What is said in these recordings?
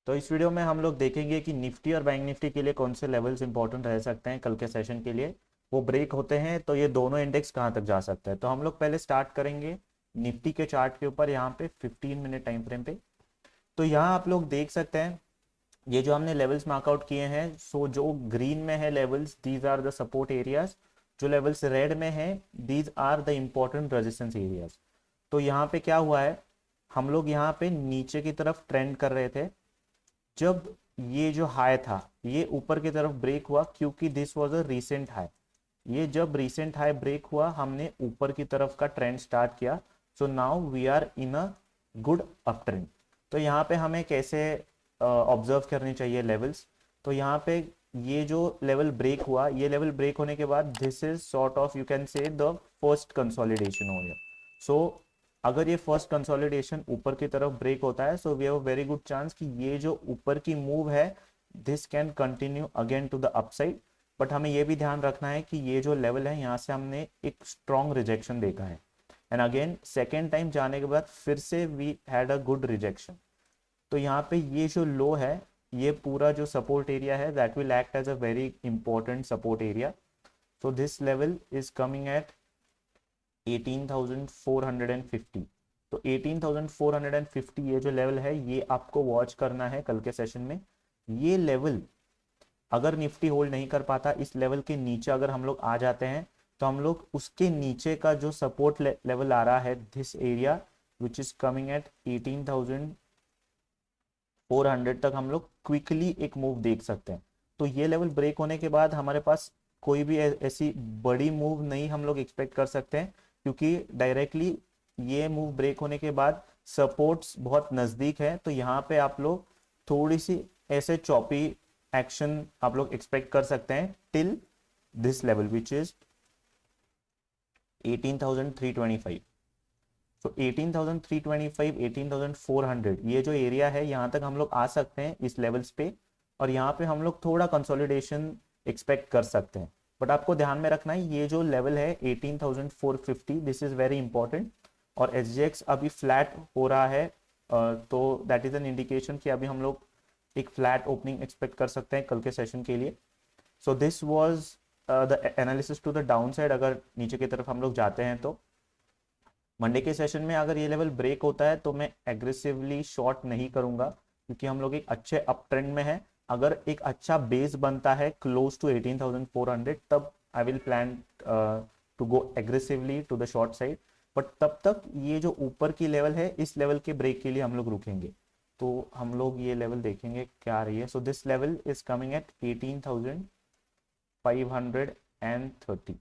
तो इस वीडियो में हम लोग देखेंगे कि निफ्टी और बैंक निफ्टी के लिए कौन से लेवल्स इंपॉर्टेंट रह सकते हैं कल के सेशन के लिए। वो ब्रेक होते हैं तो ये दोनों इंडेक्स कहाँ तक जा सकता है। तो हम लोग पहले स्टार्ट करेंगे निफ्टी के चार्ट के ऊपर, यहाँ पे 15 मिनट टाइम फ्रेम पे। तो यहाँ आप लोग देख सकते हैं ये जो हमने लेवल्स मार्कआउट किए हैं, सो जो ग्रीन में है levels, these are the support areas. जो लेवल्स रेड में है, these are the important resistance areas. तो यहाँ पे क्या हुआ है, हम लोग यहाँ पे नीचे की तरफ ट्रेंड कर रहे थे। जब ये जो हाई था ये ऊपर की तरफ ब्रेक हुआ, क्योंकि this was a recent high. ये जब रीसेंट हाई ब्रेक हुआ, हमने ऊपर की तरफ का ट्रेंड स्टार्ट किया। So now we are in a good up trend. तो यहाँ पे हमें कैसे ऑब्जर्व करनी चाहिए लेवल्स। तो यहाँ पे ये जो लेवल ब्रेक हुआ, ये लेवल ब्रेक होने के बाद this is sort of, you can say, the first consolidation हो गया। सो अगर ये फर्स्ट कंसोलिडेशन ऊपर की तरफ ब्रेक होता है, so we have very good chance कि ये जो ऊपर की मूव है this can continue again to the upside. But हमें ये भी ध्यान रखना है कि ये जो लेवल है, यहाँ से हमने एक स्ट्रॉन्ग रिजेक्शन देखा है, एंड अगेन सेकेंड टाइम जाने के बाद फिर से we had a good rejection. तो यहाँ पे ये जो लो है, ये पूरा जो सपोर्ट एरिया है, that will act as a very important support area. So this level is coming at 18,450। तो 18,450 ये जो लेवल है, ये आपको वॉच करना है कल के सेशन में। ये लेवल अगर निफ्टी होल्ड नहीं कर पाता, इस लेवल के नीचे अगर हम लोग आ जाते हैं, तो हम लोग उसके नीचे का जो सपोर्ट लेवल आ रहा है, this area which is coming eight 18,400 तक हम लोग क्विकली एक मूव देख सकते हैं। तो ये लेवल ब्रेक होने के बाद हमारे पास कोई भी ऐसी बड़ी मूव नहीं हम लोग एक्सपेक्ट कर सकते हैं, क्योंकि डायरेक्टली ये मूव ब्रेक होने के बाद सपोर्ट्स बहुत नज़दीक है। तो यहाँ पे आप लोग थोड़ी सी ऐसे चॉपी एक्शन आप लोग एक्सपेक्ट कर सकते हैं till this level which is 18,325। तो 18,325, 18,400 ये जो एरिया है, यहाँ तक हम लोग आ सकते हैं इस लेवल्स पे। और यहाँ पे हम लोग थोड़ा कंसोलिडेशन एक्सपेक्ट कर सकते हैं। बट आपको ध्यान में रखना है, ये जो लेवल है 18,450, दिस इज वेरी इंपॉर्टेंट। और एसजीएक्स अभी फ्लैट हो रहा है, तो दैट इज एन इंडिकेशन कि अभी हम लोग एक फ्लैट ओपनिंग एक्सपेक्ट कर सकते हैं कल के सेशन के लिए। So this was the analysis to the down side, अगर नीचे की तरफ हम लोग जाते हैं तो। मंडे के सेशन में अगर ये लेवल ब्रेक होता है तो मैं एग्रेसिवली शॉर्ट नहीं करूंगा, क्योंकि हम लोग एक अच्छे अप ट्रेंड में है। अगर एक अच्छा बेस बनता है क्लोज टू 18,400, तब I will plan to go aggressively to the short side. But तब तक ये जो ऊपर की लेवल है, इस लेवल के ब्रेक के लिए हम लोग रुकेंगे। तो हम लोग ये लेवल देखेंगे क्या आ रही है। सो this level is coming eight 18,530।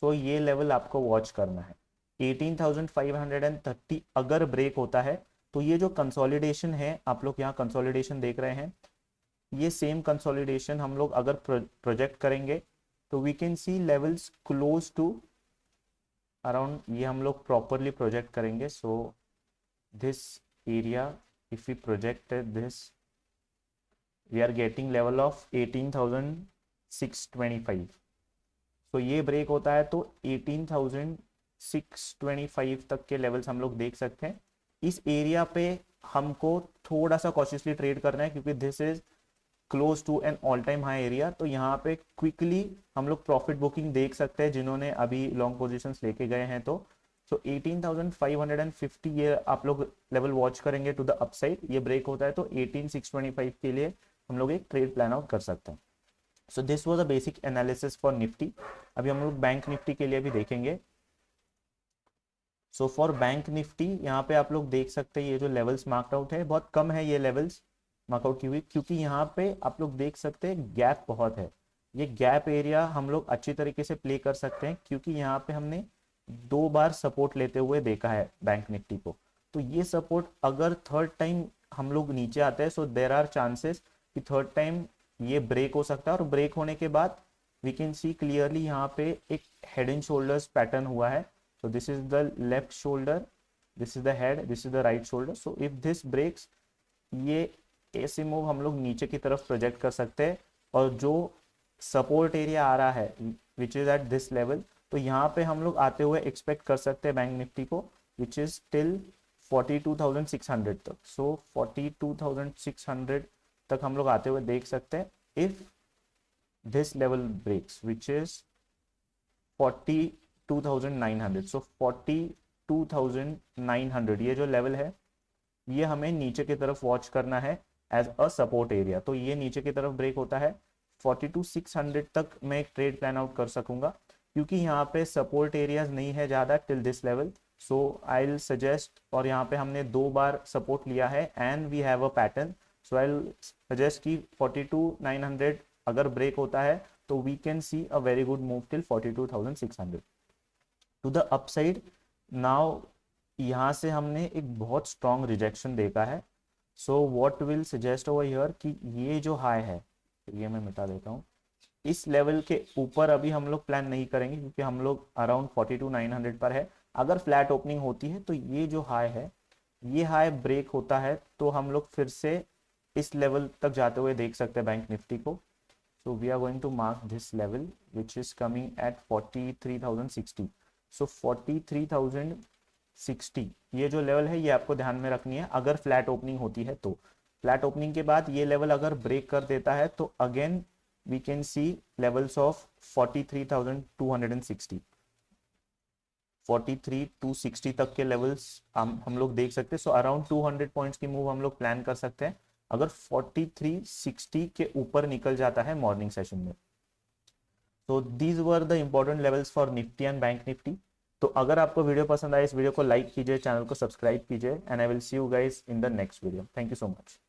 सो ये लेवल आपको वॉच करना है। 18,530 अगर ब्रेक होता है, तो ये जो कंसोलिडेशन है, आप लोग यहाँ कंसोलिडेशन देख रहे हैं, ये सेम कंसोलिडेशन हम लोग अगर प्रोजेक्ट करेंगे, तो we can see levels close to around, ये हम लोग प्रॉपरली प्रोजेक्ट करेंगे। So this area, if we project this, we are getting level of 18,625। तो ये ब्रेक होता है तो 18,625 तक के लेवल्स हम लोग देख सकते हैं। इस एरिया पे हमको थोड़ा सा कॉशियसली ट्रेड करना है, क्योंकि this is close to an all time high area. तो यहाँ पे क्विकली हम लोग प्रॉफिट बुकिंग देख सकते हैं, जिन्होंने अभी लॉन्ग पोजीशंस लेके गए हैं। तो 18,550 ये आप लोग लेवल वॉच करेंगे टू द अपसाइड। ये ब्रेक होता है तो 18,625 के लिए हम लोग एक ट्रेड प्लान आउट कर सकते हैं। सो this was a basic analysis for Nifty. अभी हम लोग बैंक निफ्टी के लिए भी देखेंगे। सो फॉर बैंक निफ्टी, यहाँ पे आप लोग देख सकते हैं ये जो लेवल्स मार्क्ड आउट है, बहुत कम है ये लेवल्स मार्कआउट की हुई, क्योंकि यहाँ पे आप लोग देख सकते हैं गैप बहुत है। ये गैप एरिया हम लोग अच्छी तरीके से प्ले कर सकते हैं, क्योंकि यहाँ पे हमने 2 बार सपोर्ट लेते हुए देखा है बैंक निफ्टी को। तो ये सपोर्ट अगर थर्ड टाइम हम लोग नीचे आते हैं, सो देर आर चांसेस कि थर्ड टाइम ये ब्रेक हो सकता है। और ब्रेक होने के बाद वी कैन सी क्लियरली यहाँ पे एक हेड एंड शोल्डर्स पैटर्न हुआ है। So this is the left shoulder, this is the head, this is the right shoulder. So if this breaks, ये ऐसे मूव हम लोग नीचे की तरफ प्रोजेक्ट कर सकते हैं। और जो सपोर्ट एरिया आ रहा है which is at this level, तो यहाँ पे हम लोग आते हुए एक्सपेक्ट कर सकते हैं बैंक निफ्टी को, विच इज टिल 42,600 तक। सो 42,600 तक हम लोग आते हुए देख सकते हैं if this level breaks which is 42,900। सो 42,900 ये जो लेवल है ये हमें नीचे की तरफ वॉच करना है एज अ सपोर्ट एरिया। तो ये नीचे की तरफ ब्रेक होता है 42,600 तक मैं एक ट्रेड प्लान आउट कर सकूंगा, क्योंकि यहाँ पे सपोर्ट एरियाज नहीं है ज़्यादा till this level. So I will suggest, और यहाँ पे हमने 2 बार सपोर्ट लिया है and we have a pattern, so I will suggest कि 42,900 अगर ब्रेक होता है तो we can see a very good move till 42,600 to the upside. Now यहाँ से हमने एक बहुत स्ट्रॉन्ग रिजेक्शन देखा है। So what will suggest over here कि ये जो हाई है, ये मैं मिटा देता हूँ, इस लेवल के ऊपर अभी हम लोग प्लान नहीं करेंगे क्योंकि हम लोग अराउंड 42,900 पर है। अगर फ्लैट ओपनिंग होती है तो ये जो हाई है, ये हाई ब्रेक होता है तो हम लोग फिर से इस लेवल तक जाते हुए देख सकते हैं बैंक निफ्टी को। So we are going to mark this level which is coming at 43,060। सो 43,060 ये जो लेवल है ये आपको ध्यान में रखनी है अगर फ्लैट ओपनिंग होती है तो। फ्लैट ओपनिंग के बाद ये लेवल अगर ब्रेक कर देता है तो again we can see levels of 43,260, 43,260 तक के लेवल्स हम लोग देख सकते हैं। सो अराउंड 200 पॉइंट्स की मूव हम लोग प्लान कर सकते हैं अगर 4360 के ऊपर निकल जाता है मॉर्निंग सेशन में। तो these were the important levels for Nifty and bank Nifty. तो अगर आपको वीडियो पसंद आए इस वीडियो को लाइक कीजिए, चैनल को सब्सक्राइब कीजिए and I will see you guys in the next video. Thank you so much.